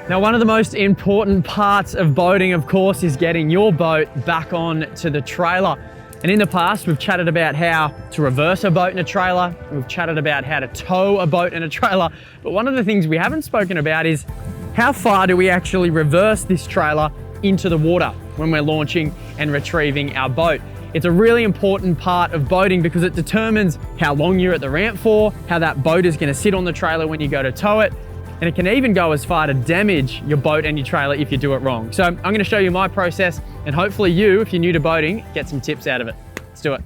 Now, one of the most important parts of boating, of course, is getting your boat back on to the trailer. And in the past, we've chatted about how to reverse a boat in a trailer. We've chatted about how to tow a boat in a trailer. But one of the things we haven't spoken about is how far do we actually reverse this trailer into the water when we're launching and retrieving our boat. It's a really important part of boating because it determines how long you're at the ramp for, how that boat is going to sit on the trailer when you go to tow it, and it can even go as far to damage your boat and your trailer if you do it wrong. So I'm going to show you my process, and hopefully you, if you're new to boating, get some tips out of it. Let's do it.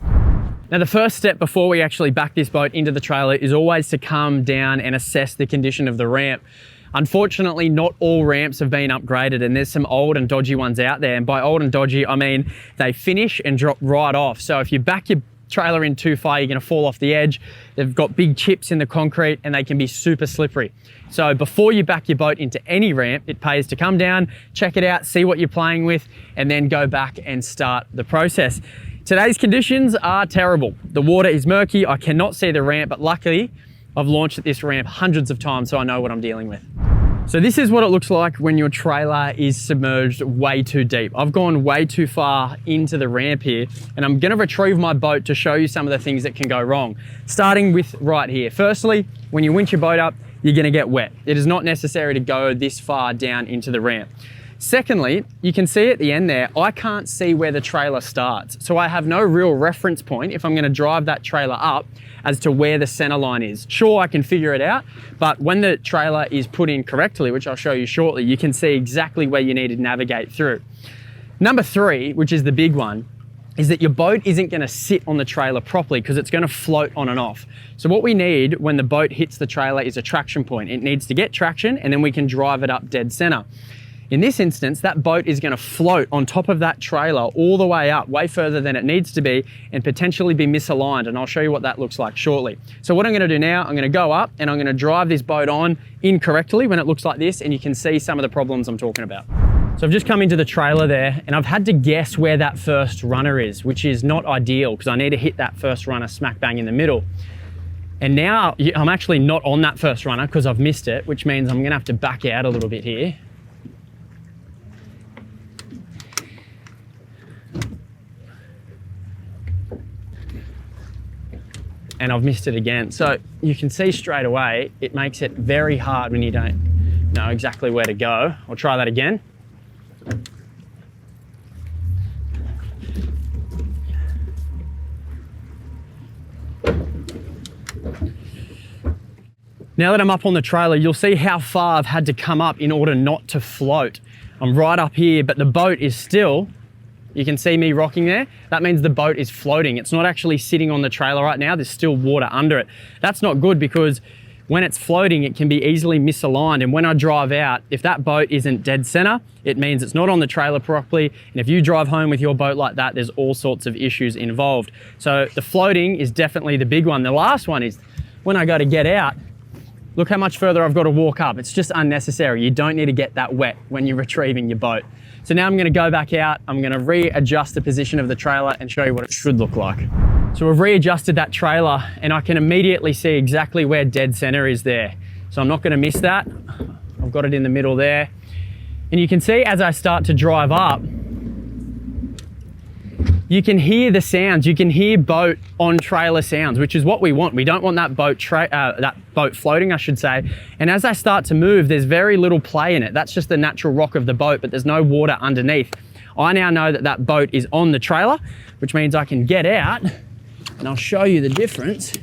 Now, the first step before we actually back this boat into the trailer is always to come down and assess the condition of the ramp. Unfortunately, not all ramps have been upgraded, and there's some old and dodgy ones out there. And by old and dodgy, I mean they finish and drop right off. So if you back your trailer in too far, you're going to fall off the edge. They've got big chips in the concrete and they can be super slippery. So before you back your boat into any ramp, it pays to come down, check it out, see what you're playing with, and then go back and start the process. Today's conditions are terrible. The water is murky. I cannot see the ramp, but luckily I've launched at this ramp hundreds of times, so I know what I'm dealing with. So this is what it looks like when your trailer is submerged way too deep. I've gone way too far into the ramp here, and I'm gonna retrieve my boat to show you some of the things that can go wrong. Starting with right here. Firstly, when you winch your boat up, you're gonna get wet. It is not necessary to go this far down into the ramp. Secondly, you can see at the end there, I can't see where the trailer starts. So I have no real reference point if I'm gonna drive that trailer up as to where the center line is. Sure, I can figure it out, but when the trailer is put in correctly, which I'll show you shortly, you can see exactly where you need to navigate through. Number three, which is the big one, is that your boat isn't gonna sit on the trailer properly because it's gonna float on and off. So what we need when the boat hits the trailer is a traction point. It needs to get traction and then we can drive it up dead center. In this instance, that boat is going to float on top of that trailer all the way up, way further than it needs to be, and potentially be misaligned, and I'll show you what that looks like shortly. So what I'm going to do now, I'm going to go up and I'm going to drive this boat on incorrectly when it looks like this, and you can see some of the problems I'm talking about. So I've just come into the trailer there, and I've had to guess where that first runner is, which is not ideal because I need to hit that first runner smack bang in the middle. And now I'm actually not on that first runner because I've missed it, which means I'm going to have to back out a little bit here. And I've missed it again. So you can see straight away, it makes it very hard when you don't know exactly where to go. I'll try that again. Now that I'm up on the trailer, you'll see how far I've had to come up in order not to float. I'm right up here, but the boat is still, you can see me rocking there. That means the boat is floating. It's not actually sitting on the trailer right now. There's still water under it. That's not good because when it's floating, it can be easily misaligned. And when I drive out, if that boat isn't dead center, it means it's not on the trailer properly. And if you drive home with your boat like that, there's all sorts of issues involved. So the floating is definitely the big one. The last one is when I go to get out, look how much further I've got to walk up. It's just unnecessary. You don't need to get that wet when you're retrieving your boat. So now I'm going to go back out, I'm going to readjust the position of the trailer and show you what it should look like. So we've readjusted that trailer and I can immediately see exactly where dead center is there. So I'm not going to miss that. I've got it in the middle there. And you can see as I start to drive up, you can hear the sounds. You can hear boat on trailer sounds, which is what we want. We don't want that boat floating, I should say. And as I start to move, there's very little play in it. That's just the natural rock of the boat, but there's no water underneath. I now know that that boat is on the trailer, which means I can get out and I'll show you the difference.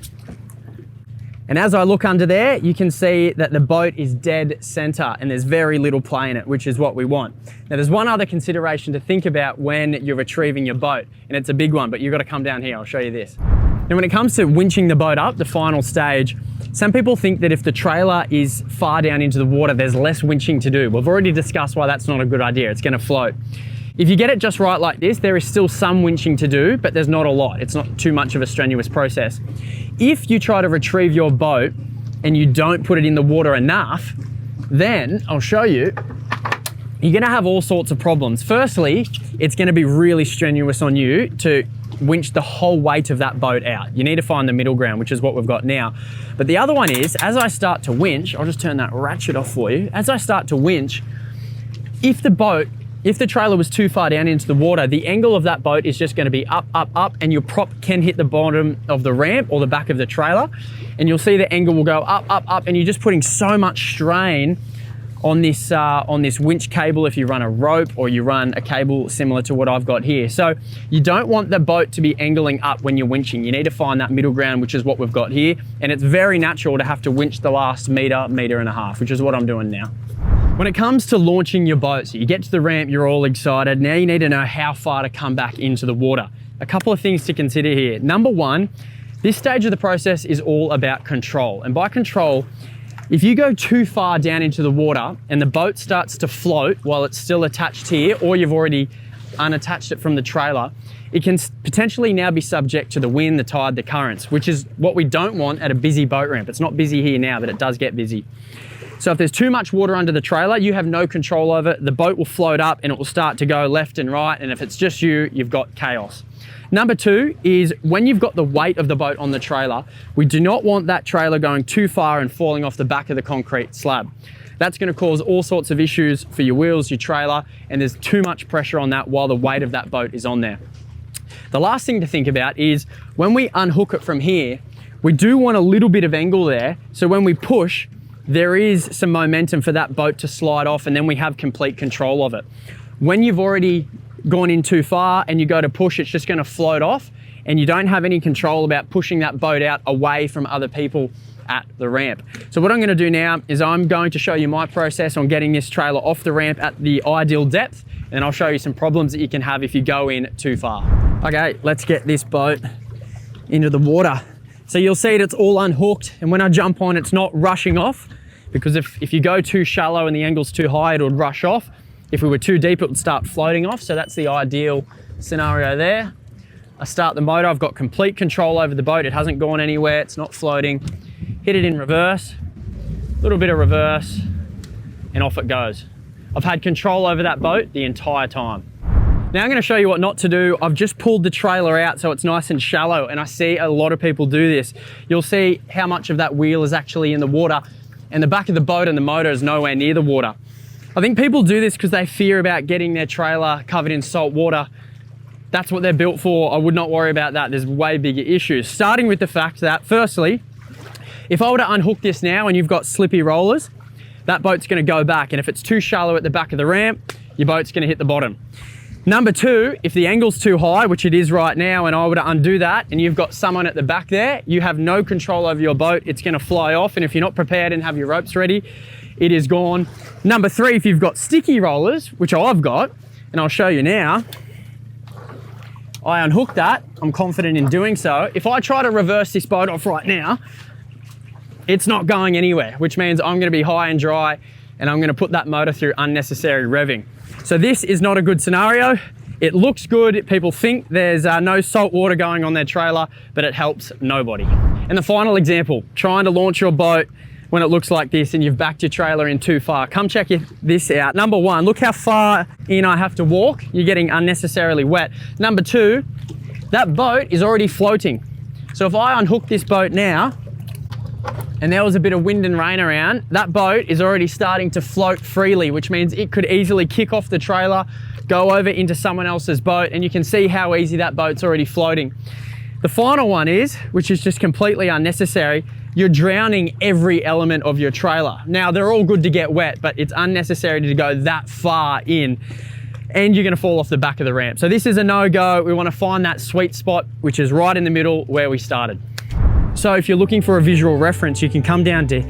And as I look under there, you can see that the boat is dead center and there's very little play in it, which is what we want. Now there's one other consideration to think about when you're retrieving your boat, and it's a big one, but you've got to come down here, I'll show you this. Now when it comes to winching the boat up, the final stage, some people think that if the trailer is far down into the water, there's less winching to do. We've already discussed why that's not a good idea, it's going to float. If you get it just right like this, there is still some winching to do, but there's not a lot. It's not too much of a strenuous process. If you try to retrieve your boat and you don't put it in the water enough, then I'll show you, you're gonna have all sorts of problems. Firstly, it's gonna be really strenuous on you to winch the whole weight of that boat out. You need to find the middle ground, which is what we've got now. But the other one is, as I start to winch, I'll just turn that ratchet off for you. As I start to winch, if the trailer was too far down into the water, the angle of that boat is just going to be up, up, up, and your prop can hit the bottom of the ramp or the back of the trailer, and you'll see the angle will go up, up, up, and you're just putting so much strain on this winch cable if you run a rope or you run a cable similar to what I've got here. So you don't want the boat to be angling up when you're winching. You need to find that middle ground, which is what we've got here, and it's very natural to have to winch the last meter, meter and a half, which is what I'm doing now. When it comes to launching your boat, so you get to the ramp, you're all excited. Now you need to know how far to come back into the water. A couple of things to consider here. Number one, this stage of the process is all about control. And by control, if you go too far down into the water and the boat starts to float while it's still attached here, or you've already unattached it from the trailer, it can potentially now be subject to the wind, the tide, the currents, which is what we don't want at a busy boat ramp. It's not busy here now, but it does get busy. So if there's too much water under the trailer, you have no control over it. The boat will float up and it will start to go left and right. And if it's just you, you've got chaos. Number two is when you've got the weight of the boat on the trailer, we do not want that trailer going too far and falling off the back of the concrete slab. That's going to cause all sorts of issues for your wheels, your trailer, and there's too much pressure on that while the weight of that boat is on there. The last thing to think about is when we unhook it from here, we do want a little bit of angle there. So when we push, there is some momentum for that boat to slide off, and then we have complete control of it. When you've already gone in too far and you go to push, it's just going to float off, and you don't have any control about pushing that boat out away from other people at the ramp. So what I'm going to do now is I'm going to show you my process on getting this trailer off the ramp at the ideal depth, and I'll show you some problems that you can have if you go in too far. Okay, let's get this boat into the water. So you'll see it's all unhooked, and when I jump on, it's not rushing off, because if you go too shallow and the angle's too high, it would rush off. If we were too deep, it would start floating off. So that's the ideal scenario there. I start the motor, I've got complete control over the boat. It hasn't gone anywhere, it's not floating. Hit it in reverse, a little bit of reverse, and off it goes. I've had control over that boat the entire time. Now I'm going to show you what not to do. I've just pulled the trailer out so it's nice and shallow, and I see a lot of people do this. You'll see how much of that wheel is actually in the water, and the back of the boat and the motor is nowhere near the water. I think people do this because they fear about getting their trailer covered in salt water. That's what they're built for. I would not worry about that. There's way bigger issues. Starting with the fact that, firstly, if I were to unhook this now and you've got slippy rollers, that boat's going to go back, and if it's too shallow at the back of the ramp, your boat's going to hit the bottom. Number two, if the angle's too high, which it is right now, and I were to undo that and you've got someone at the back there, you have no control over your boat. It's going to fly off, and if you're not prepared and have your ropes ready, it is gone. Number three, if you've got sticky rollers, which I've got, and I'll show you now, I unhook that. I'm confident in doing so. If I try to reverse this boat off right now, it's not going anywhere, which means I'm going to be high and dry, and I'm going to put that motor through unnecessary revving. So this is not a good scenario. It looks good. People think there's no salt water going on their trailer, but it helps nobody. And the final example, trying to launch your boat when it looks like this and you've backed your trailer in too far. Come check this out. Number one, look how far in I have to walk. You're getting unnecessarily wet. Number two, that boat is already floating. So if I unhook this boat now, and there was a bit of wind and rain around, that boat is already starting to float freely, which means it could easily kick off the trailer, go over into someone else's boat, and you can see how easy that boat's already floating. The final one is, which is just completely unnecessary, you're drowning every element of your trailer. Now, they're all good to get wet, but it's unnecessary to go that far in, and you're gonna fall off the back of the ramp. So this is a no-go. We wanna find that sweet spot, which is right in the middle where we started. So if you're looking for a visual reference, you can come down to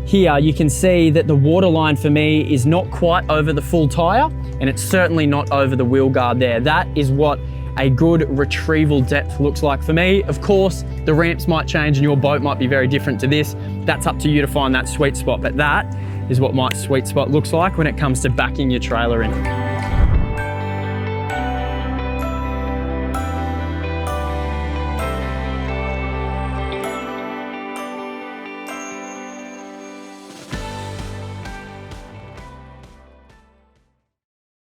here. You can see that the waterline for me is not quite over the full tire, and it's certainly not over the wheel guard there. That is what a good retrieval depth looks like for me. Of course, the ramps might change and your boat might be very different to this. That's up to you to find that sweet spot, but that is what my sweet spot looks like when it comes to backing your trailer in.